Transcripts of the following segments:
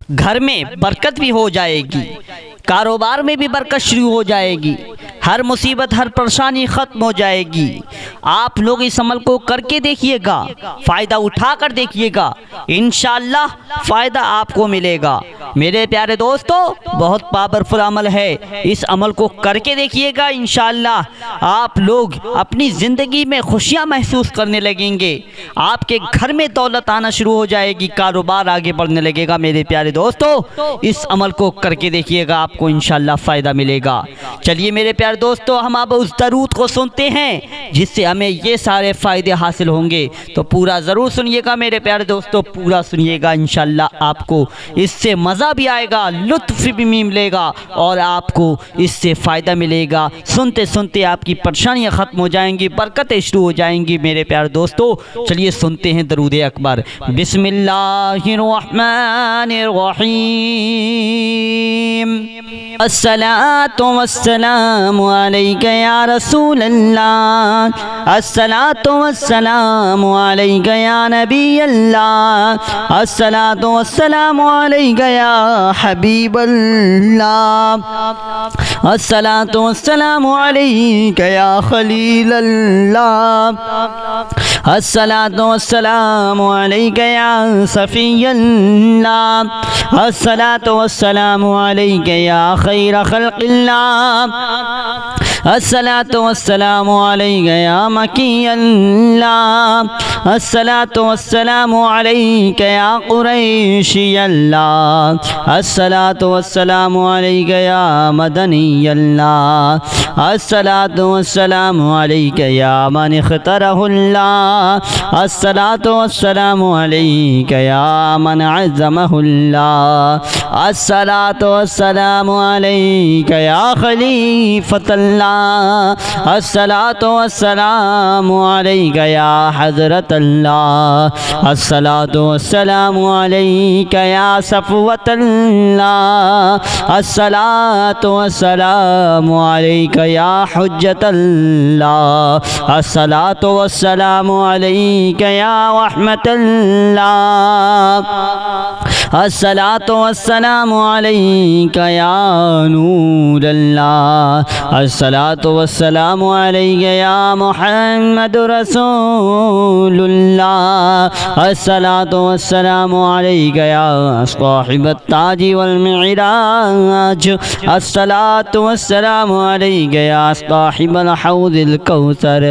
घर में बरकत भी हो जाएगी, कारोबार में भी बरकत शुरू हो जाएगी, हर मुसीबत हर परेशानी ख़त्म हो जाएगी। आप लोग इस अमल को करके देखिएगा, फ़ायदा उठा कर देखिएगा, इंशाअल्लाह फ़ायदा आपको मिलेगा। मेरे प्यारे दोस्तों, बहुत पावरफुल अमल है, इस अमल को करके देखिएगा। इंशाअल्लाह आप लोग अपनी ज़िंदगी में खुशियाँ महसूस करने लगेंगे, आपके घर में दौलत आना शुरू हो जाएगी, कारोबार आगे बढ़ने लगेगा। मेरे प्यारे दोस्तों, इस अमल को करके देखिएगा, आपको इंशाअल्लाह फ़ायदा मिलेगा। चलिए मेरे प्यारे दोस्तों, हम अब उस दरूद को सुनते हैं जिससे हमें ये सारे फ़ायदे हासिल होंगे। तो पूरा ज़रूर सुनिएगा मेरे प्यारे दोस्तों, पूरा सुनिएगा। इंशाअल्लाह आपको इससे मज़ा भी आएगा, लुत्फ़ भी मिलेगा और आपको इससे फ़ायदा मिलेगा। सुनते सुनते आपकी परेशानियाँ ख़त्म हो जाएंगी, बरकतें शुरू हो जाएंगी। मेरे प्यारे दोस्तों, चलिए सुनते हैं दरूद अकबर। बिस्मिल्लाहिर्रहमानिर्रहीम। अस्सलातु वस्सलामु अलैका या रसूल अल्लाह, अस्सलातु वस्सलामु अलैका या नबी अल्लाह, अस्सलातु वस्सलामु अलैका या हबीब अल्लाह, अस्सलातु वस्सलामु अलैका या खलील अल्लाह, अस्सलातु वस्सलामु अलैका या सफ़ी अल्लाह, अस्सलातु वस्सलामु अलैका या खैर खल्क़िल्लाह, अस्सलातु वस्सलामु अलैका या मकी अल्लाह, अस्सलातु वस्सलामु अलैका या कुरैशी अल्लाह, अस्सलातु वस्सलामु अलैका या मदनी अल्लाह, अस्सलातु वस्सलामु अलैका या मन इख्तरहुल्लाह, अस्सलातु वस्सलामु अलैका या मन अज़्ज़महुल्लाह, अस्सलातु वस्सलामु अलैका या खलीफतल्लाह, अस्सलातु वस्सलामु अलैका या हज़रतल्लाह, अस्सलातु वस्सलामु अलैका या सफ़वतल्लाह, अस्सलातु वस्सलामु अलैका या हुज्जतल्लाह, अस्सलातु वस्सलामु अलैका या रहमतल्लाह, अस्सलातु वस्सलामु अलैका या नूरल्लाह, अस्सलातु वस्सलामु अलैका या मुहम्मदुर रसूलुल्लाह, अस्सलातु वस्सलामु अलैका या साहिबत ताज वल मिराज, अस्सलातु वस्सलामु अलैका या साहिबल हौज़िल कौसर,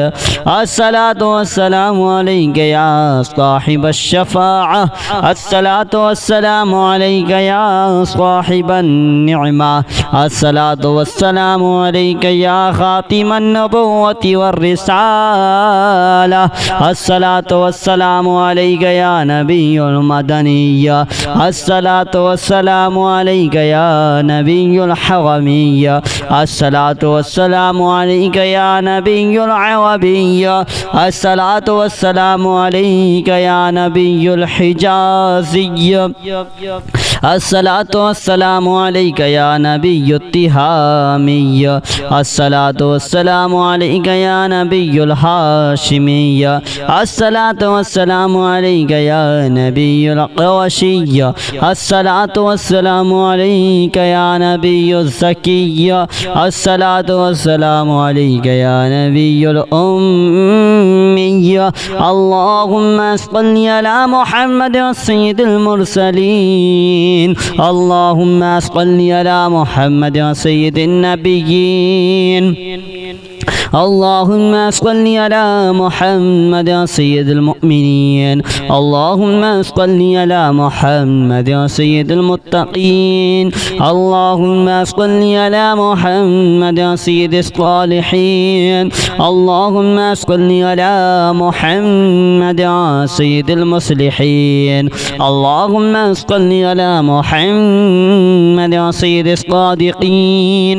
अस्सलातु वस्सलामु अलैका या साहिबश शफ़ाअह, अस्सलातु वस्सलामु अलैका या साहिबन निअमा, अस्सलातु वस्सलामु अलैका या खातिमन नबुव्वति वर रिसाला, अस्सलातु वस्सलामु अलैका या नबियुल मदनिय्या, अस्सलातु वस्सलामु अलैका या नबियुल हरमिय्या, अस्सलातु वस्सलामु अलैका या नबियुल अरबिय्या, अस्सलातु वस्सलामु अलैका या नबियुल हिजाज़िय्या, अस्सलातु वस्सलामु अलैका या नबियुत तिहामिय्या, अस्सलातु वस्सलामु अलैका या नबियुल हाशिमिय्या, अस्सलातु वस्सलामु अलैका या नबियुल क़ुरैशिय्या, अस्सलातु वस्सलामु अलैका या नबियुज़ ज़किय्या, अस्सलातु वस्सलामु अलैका या नबियुल उम्मिय्या, अल्लाहुम्मा सल्लि अला मुहम्मद सय्यिदिल मुरसलीन, अल्लाहुम्मा सल्लि अला मुहम्मद सय्यिदिन नबिय्यीन, अल्लाहुम्मा सल्लि अला मुहम्मद सय्यिदिल मुअमिनीन, अल्लाहुम्मा सल्लि अला मुहम्मद सय्यिदिल मुत्तक़ीन, अल्लाहुम्मा सल्लि अला मुहम्मद सय्यिदिस सालिहीन, अल्लाहुम्मा सल्लि अला मुहम्मद सय्यिदिल मुस्लिहीन, अल्लाहुम्मा सल्लि अला मुहम्मद सय्यिदिस सादिक़ीन,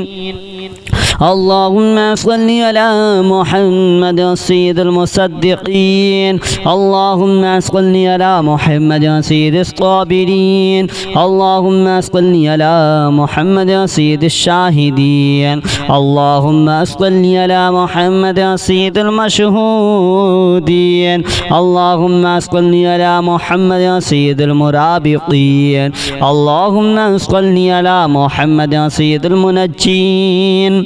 अल्लाहुम्मा सल्लि अला على محمد سيد المصدقين اللهم صل على محمد سيد الصابرين اللهم صل على محمد سيد الشاهدين اللهم صل على محمد سيد المشهودين اللهم صل على محمد سيد المرابطين اللهم صل على محمد سيد المنجين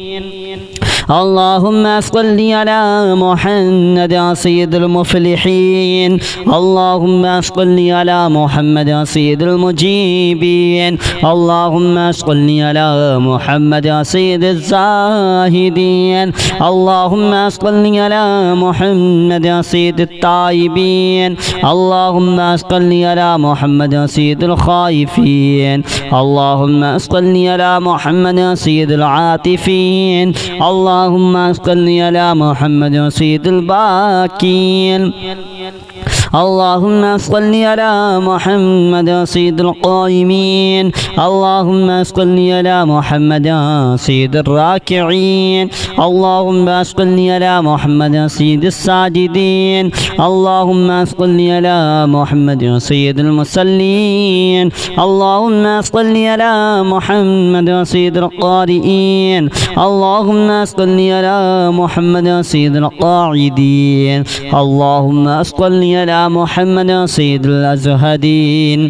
اللهم صل على محمد سيد المفلحين اللهم صل على محمد سيد المجيبين اللهم صل على محمد سيد الزاهدين اللهم صل على محمد سيد التائبين اللهم صل على محمد سيد الخائفين اللهم صل على محمد سيد العاطفين اللهم صل على محمد سيد الباكين اللهم صل على محمد سيد القائمين اللهم صل على محمد سيد الراكعين اللهم صل على محمد سيد الساجدين اللهم صل على محمد سيد المصلين اللهم صل على محمد سيد القارئين اللهم صل على محمد سيد القاعدين اللهم صل على محمد سيد الأزهدين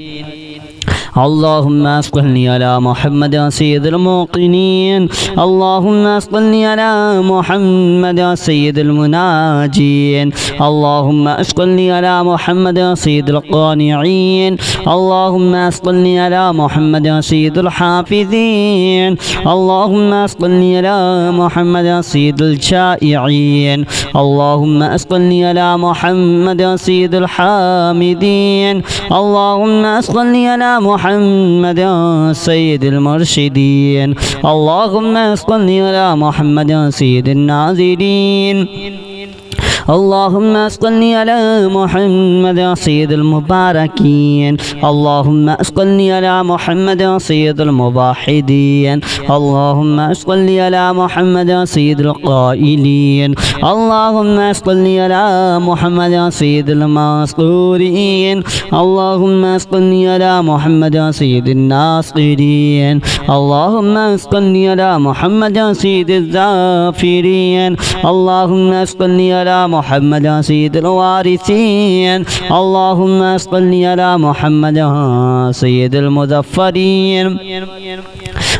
اللهم صل على محمد سيد الموقنين اللهم صل على محمد سيد المناجين اللهم صل على محمد سيد القانعين اللهم صل على محمد سيد الحافظين اللهم صل على محمد سيد الشائعين اللهم صل على محمد سيد الحامدين اللهم صل على محمد سيد المرشدين اللهم صل على محمد سيد الناظرين اللهم صل على محمد سيد المباركين اللهم صل على محمد سيد الموحدين اللهم صل على محمد سيد القائلين اللهم صل على محمد سيد المنصورين اللهم صل على محمد سيد الناصرين اللهم صل على محمد سيد الظافرين اللهم صل على محمد سيد الوارثين اللهم صل على محمد سيد المظفرين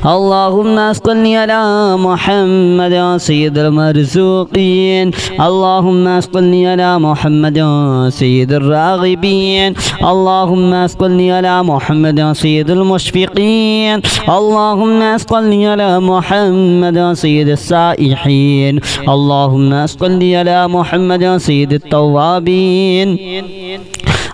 اللهم صل على محمد سيد المرزوقين اللهم صل على محمد سيد الراغبين اللهم صل على محمد سيد المشفقين اللهم صل على محمد سيد السائحين اللهم صل على محمد سيد التوابين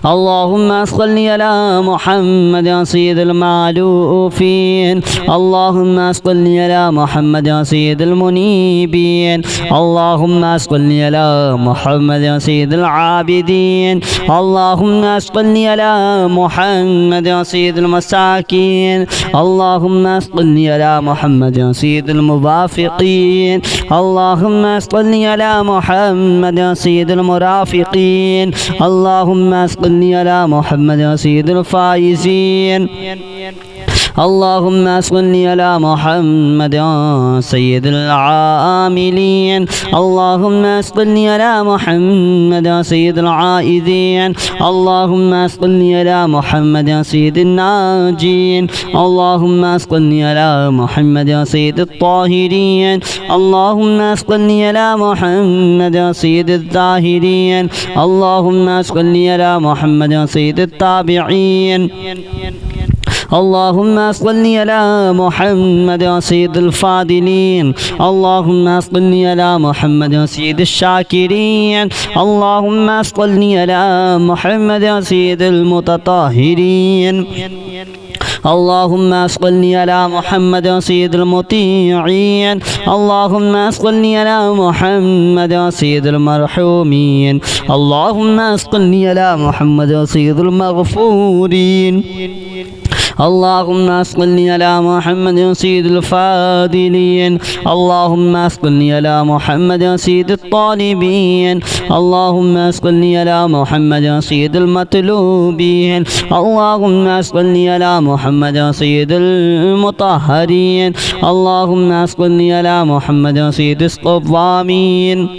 اللهم صل على محمد سيد المعلوفين اللهم صل على محمد سيد المنيبين اللهم صل على محمد سيد العابدين اللهم صل على محمد سيد المساكين اللهم صل على محمد سيد الموافقين اللهم صل على محمد سيد المرافقين اللهم صل على محمد سيد الفائزين اللهم صل على محمد سيد العاملين اللهم صل على محمد سيد العائذين اللهم صل على محمد سيد الناجين اللهم صل على محمد سيد الطاهرين اللهم صل على محمد سيد الزاهرين اللهم صل على محمد سيد التابعين اللهم صل على محمد سيد الفاضلين اللهم صل على محمد سيد الشاكرين اللهم صل على محمد سيد المتطهرين اللهم صل على محمد سيد المطيعين اللهم صل على محمد سيد المرحومين اللهم صل على محمد سيد المغفورين اللهم صل على محمد سيد الفاضلين اللهم صل على محمد سيد الطالبين اللهم صل على محمد سيد المطلوبين اللهم صل على محمد سيد المطهرين اللهم صل على محمد سيد الصوامين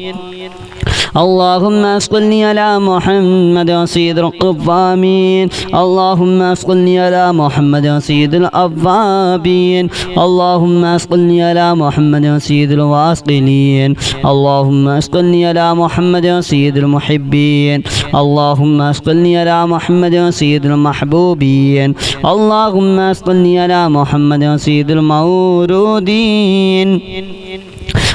اللهم صل على محمد سيد القوامين اللهم صل على محمد سيد الأوابين اللهم صل على محمد سيد الواصلين اللهم صل على محمد سيد المحبين اللهم صل على محمد سيد المحبوبين اللهم صل على محمد سيد المورودين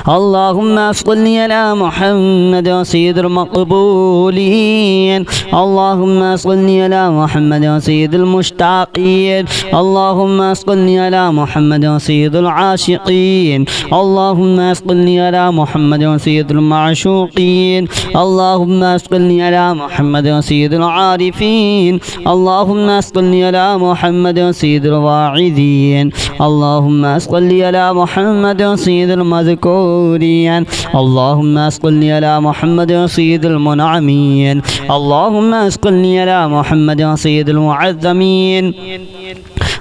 اللهم صل على محمد سيد المقبولين اللهم صل على محمد سيد المشتاقين اللهم صل على محمد سيد العاشقين اللهم صل على محمد سيد المعشوقين اللهم صل على محمد سيد العارفين اللهم صل على محمد سيد الواعظين اللهم صل على محمد سيد المذكورين اللهم صل على محمد سيد المنعمين اللهم صل على محمد سيد المعظمين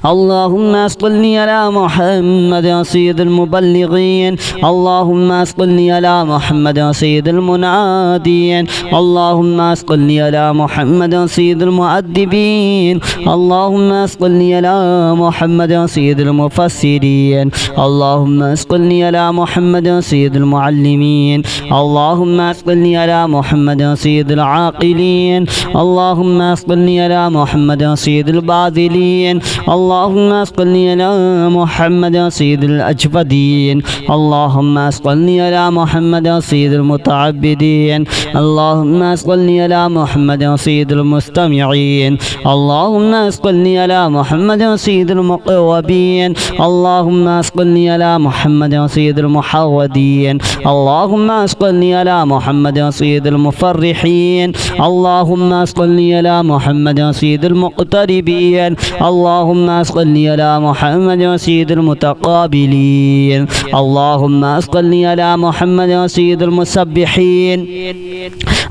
اللهم صل على محمد سيد المبلغين اللهم صل على محمد سيد المنادين اللهم صل على محمد سيد المؤدبين اللهم صل على محمد سيد المفسرين اللهم صل على محمد سيد المعلمين اللهم صل على محمد سيد العاقلين اللهم صل على محمد سيد الباذلين اللهم صل على محمد سيد الأجودين اللهم صل على محمد سيد المتعبدين اللهم صل على محمد سيد المستمعين اللهم صل على محمد سيد المقوبين اللهم صل على محمد سيد المحودين اللهم صل على محمد سيد المفرحين اللهم صل على محمد سيد المقتربين اللهم صل على محمد سيد المتقابلين اللهم صل على محمد سيد المسبحين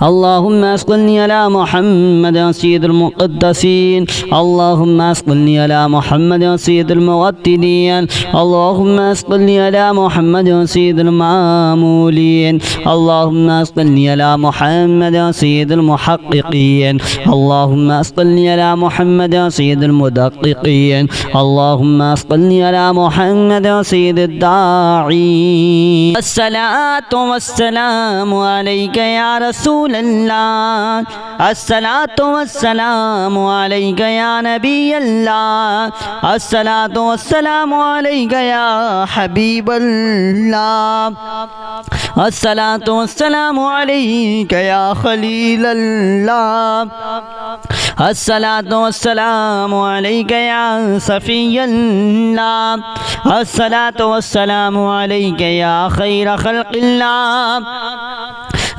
اللهم صل على محمد سيد المقدسين اللهم صل على محمد سيد الموتلين اللهم صل على محمد سيد المعمولين اللهم صل على محمد سيد المحققين اللهم صل على محمد سيد المدققين اللهم صل على محمد سيد الداعين الصلاة والسلام عليك يا رسول الله الصلاة والسلام عليك يا نبي الله الصلاة والسلام عليك يا حبيب الله الصلاة والسلام عليك يا خليل الله الصلاة والسلام عليك يا صفي الله الصلاة والسلام عليك يا خير خلق الله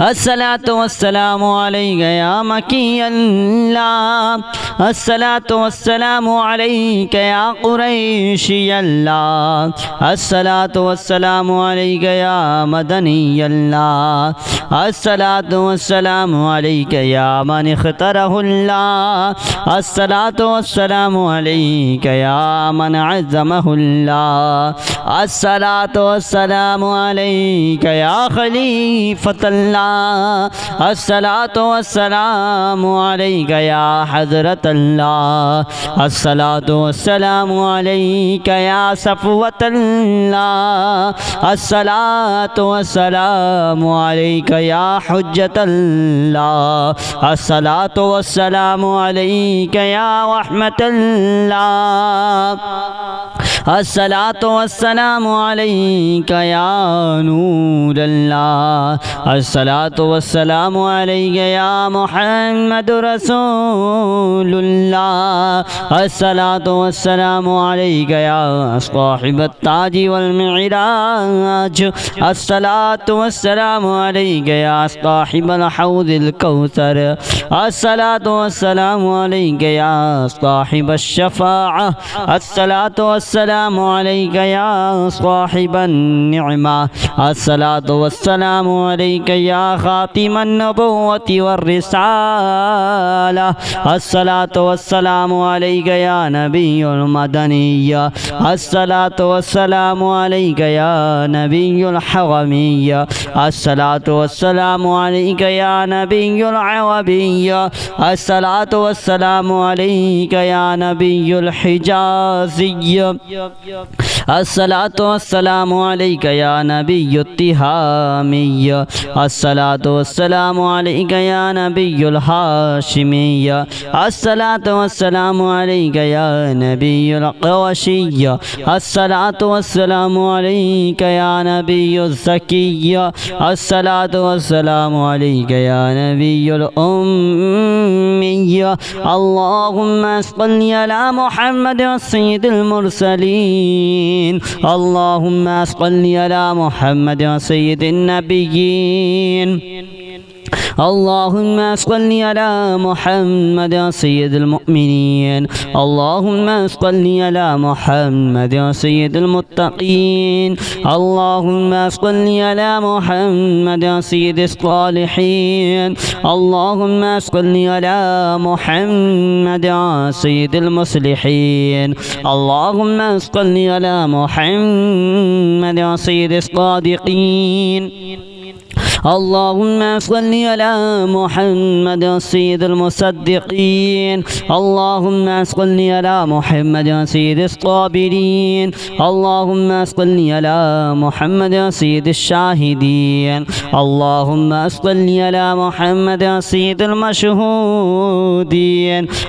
الصلاة والسلام عليك يا مكي الله الصلاة والسلام عليك يا قريشي الله الصلاة والسلام عليك يا مدني الله الصلاة والسلام عليك يا من اختاره الله الصلاة والسلام عليك يا من عزمه الله الصلاة والسلام عليك يا خليفة الله الصلاة والسلام عليك يا حضرة الله الصلاة والسلام عليك يا صفوة الله الصلاة والسلام عليك يا حجة الله الصلاة والسلام عليك يا رحمة الله अस्सलातु वस्सलामु अलैका या नूर अल्लाह अस्सलातु वस्सलामु अलैका या मुहम्मदुर रसूलुल्लाह अस्सलातु वस्सलामु अलैका या साहिबत ताज वल मिराज अस्सलातु वस्सलामु अलैका या साहिबल हौदिल कौसर अस्सलातु वस्सलामु अलैका या साहिबश शफाअह अस्सलातु वस्सलामु अलैका या साहिबन निअमा अस्सलातु वस्सलामु अलैका या खातिमन नबुव्वति वर रिसाला अस्सलातु वस्सलामु अलैका या नबियुल मदनिय्या अस्सलातु वस्सलामु अलैका या नबियुल हवमिय्या अस्सलातु वस्सलामु अलैका या नबियुल अवबिय्या अस्सलातु वस्सलामु अलैका या नबियुल हिजाज़िय्या अस्सलातु वस्सलामु अलैका या नबियुत तिहामिय्या अस्सलातु वस्सलामु अलैका या नबियुल हाशिमिय्या अस्सलातु वस्सलामु अलैका या नबियुल क़ुरैशिय्या अस्सलातु वस्सलामु अलैका या नबियुल ज़किय्या अस्सलातु वस्सलामु अलैका या नबियुल उम्मिय्या अल्लाहुम्मा सल्लि अला मुहम्मद सय्यिदिल मुरसलीन अल्लाहुम्मा सल्लि अला मुहम्मद सय्यिदिन नबिय्यीन اللهم صل على محمد سيد المؤمنين اللهم صل على محمد سيد المتقين اللهم صل على محمد سيد الصالحين اللهم صل على محمد سيد المصلحين اللهم صل على محمد سيد الصادقين اللهم صل على محمد سيد المصدقين اللهم صل على محمد سيد الصابرين اللهم صل على محمد سيد الشاهدين اللهم صل على محمد سيد المشهودين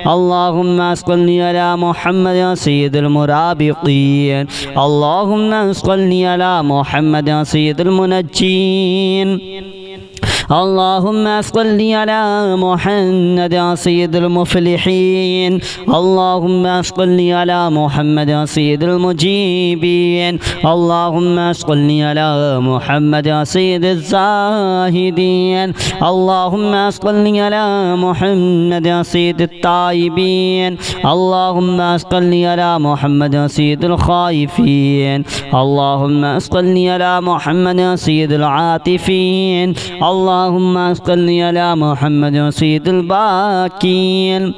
اللهم صل على محمد سيد المرابطين اللهم صل على محمد سيد المنجين اللهم صل على محمد سيد المفلحين اللهم صل على محمد سيد المجيبين اللهم صل على محمد سيد الزاهدين اللهم صل على محمد سيد التائبين اللهم صل على محمد سيد الخائفين اللهم صل على محمد سيد العاطفين اللهم صل على محمد سيد الباكين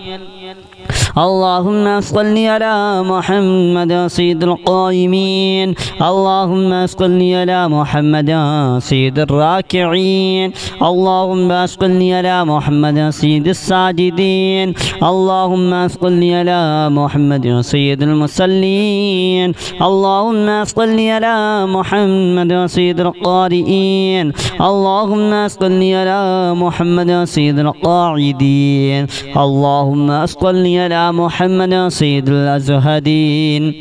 اللهم صل على محمد سيد القائمين اللهم صل على محمد سيد الراكعين اللهم صل على محمد سيد الساجدين اللهم صل على محمد سيد المصلين اللهم صل على محمد سيد القارئين اللهم صل على محمد سيد القاعدين اللهم صل على محمد سيد الأزهدين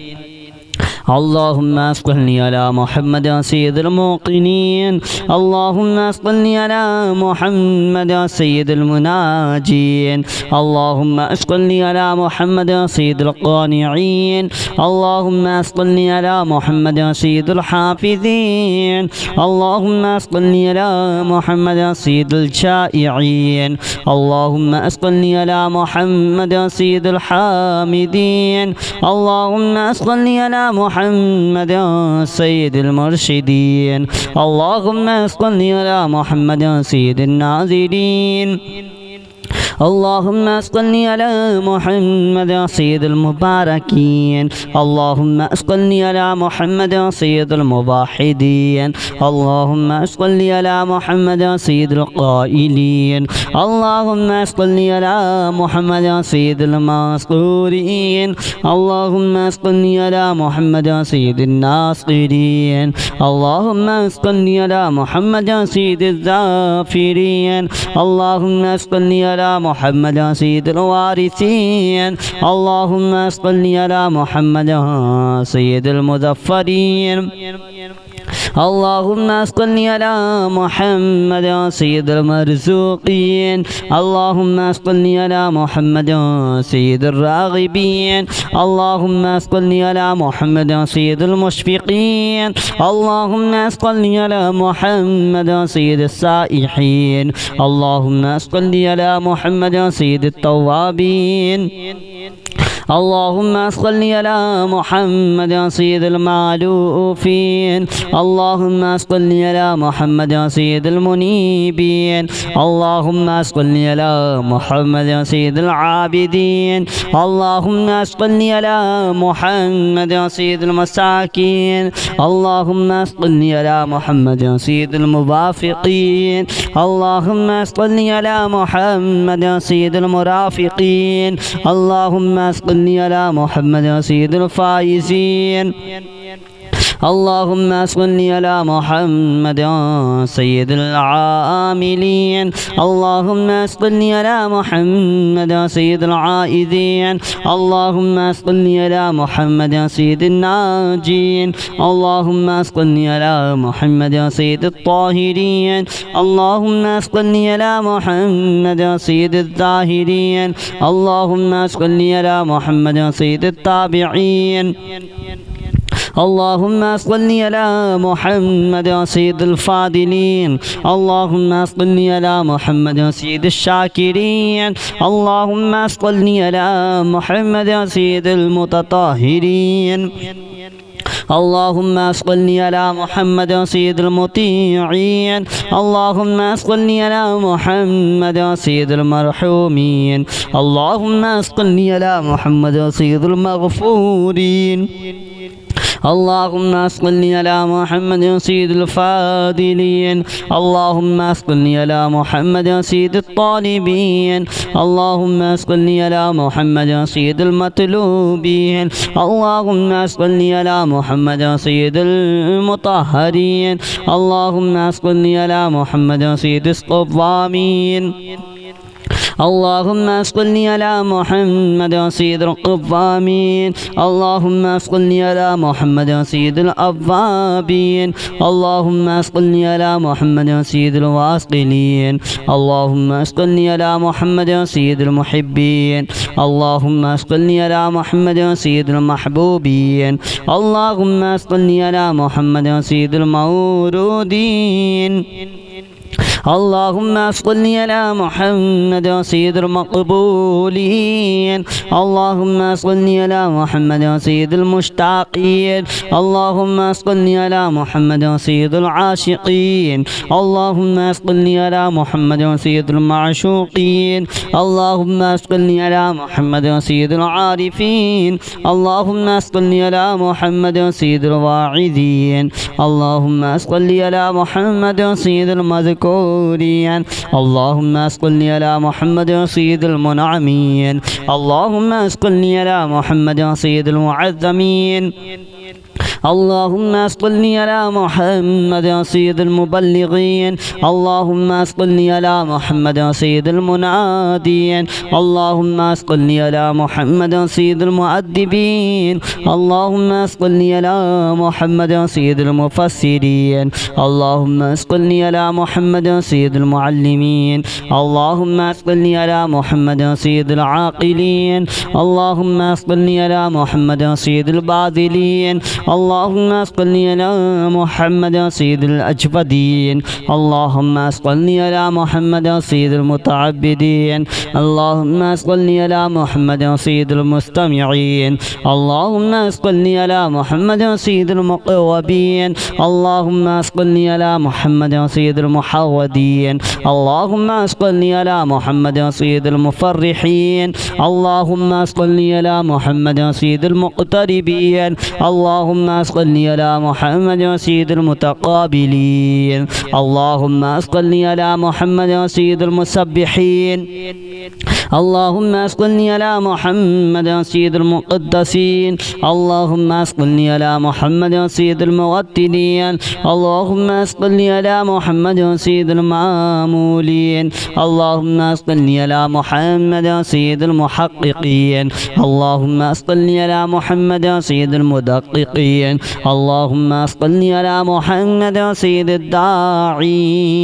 اللهم صل على محمد سيد الموقنين اللهم صل على محمد سيد المناجين اللهم صل على محمد سيد القانعين اللهم صل على محمد سيد الحافظين اللهم صل على محمد سيد الشائعين اللهم صل على محمد سيد الحامدين اللهم صل على محمد سيد المرشدين اللهم صل على محمد سيد الناظرين اللهم صل على محمد سيد المباركين اللهم صل على محمد سيد الموحدين اللهم صل على محمد سيد القائلين اللهم صل على محمد سيد المنصورين اللهم صل على محمد سيد الناصرين اللهم صل على محمد سيد الظافرين اللهم صل على محمد سيد الوارثين اللهم صل على محمد سيد المظفرين اللهم صل على محمد سيد المرزوقين اللهم صل على محمد سيد الراغبين اللهم صل على محمد سيد المشفقين اللهم صل على محمد سيد السائحين اللهم صل على محمد سيد التوابين اللهم صل على محمد سيد المعلوفين اللهم صل على محمد سيد المنيبين اللهم صل على محمد سيد العابدين اللهم صل على محمد سيد المساكين اللهم صل على محمد سيد الموافقين اللهم صل على محمد سيد المرافقين اللهم صل على محمد سيد الفائزين اللهم صل على محمد سيد العاملين اللهم صل على محمد سيد العائذين اللهم صل على محمد سيد الناجين اللهم صل على محمد سيد الطاهرين اللهم صل على محمد سيد الزاهرين اللهم صل على محمد سيد التابعين اللهم صل على محمد سيد الفاضلين اللهم صل على محمد سيد الشاكرين اللهم صل على محمد سيد المتطهرين اللهم صل على محمد سيد المطيعين اللهم صل على محمد سيد المرحومين اللهم صل على محمد سيد المغفورين اللهم صل على محمد سيد الفاضلين اللهم صل على محمد سيد الطالبين اللهم صل على محمد سيد المطلوبين اللهم صل على محمد سيد المطهرين اللهم صل على محمد سيد الصوامين اللهم صل على محمد سيد القوامين اللهم صل على محمد سيد الأوابين اللهم صل على محمد سيد الواصلين اللهم صل على محمد سيد المحبين اللهم صل على محمد سيد المحبوبين اللهم صل على محمد سيد المورودين اللهم صل على محمد سيد المقبولين اللهم صل على محمد سيد المشتاقين اللهم صل على محمد سيد العاشقين اللهم صل على محمد سيد المعشوقين اللهم صل على محمد سيد العارفين اللهم صل على محمد سيد الواعظين اللهم صل على محمد سيد المذكورين اللهم صل على محمد سيد المنعمين اللهم صل على محمد سيد المعظمين اللهم صل على محمد سيد المبلغين اللهم صل على محمد سيد المنادين اللهم صل على محمد سيد المؤدبين اللهم صل على محمد سيد المفسرين اللهم صل على محمد سيد المعلمين اللهم صل على محمد سيد العاقلين اللهم صل على محمد سيد الباذلين اللهم صل على محمد سيد الأجودين اللهم صل على محمد سيد المتعبدين اللهم صل على محمد سيد المستمعين اللهم صل على محمد سيد المقوبين اللهم صل على محمد سيد المحودين اللهم صل على محمد سيد المفرحين اللهم صل على محمد سيد المقتربين اللهم صل على محمد سيد المتقابلين اللهم صل على محمد سيد المسبحين اللهم اسقني على محمد سيد المقدسين اللهم اسقني على محمد سيد المغتدين اللهم اسقني على محمد سيد المعمولين اللهم اسقني على محمد سيد المحققين اللهم اسقني على محمد سيد المدققين اللهم اسقني على محمد سيد الداعين.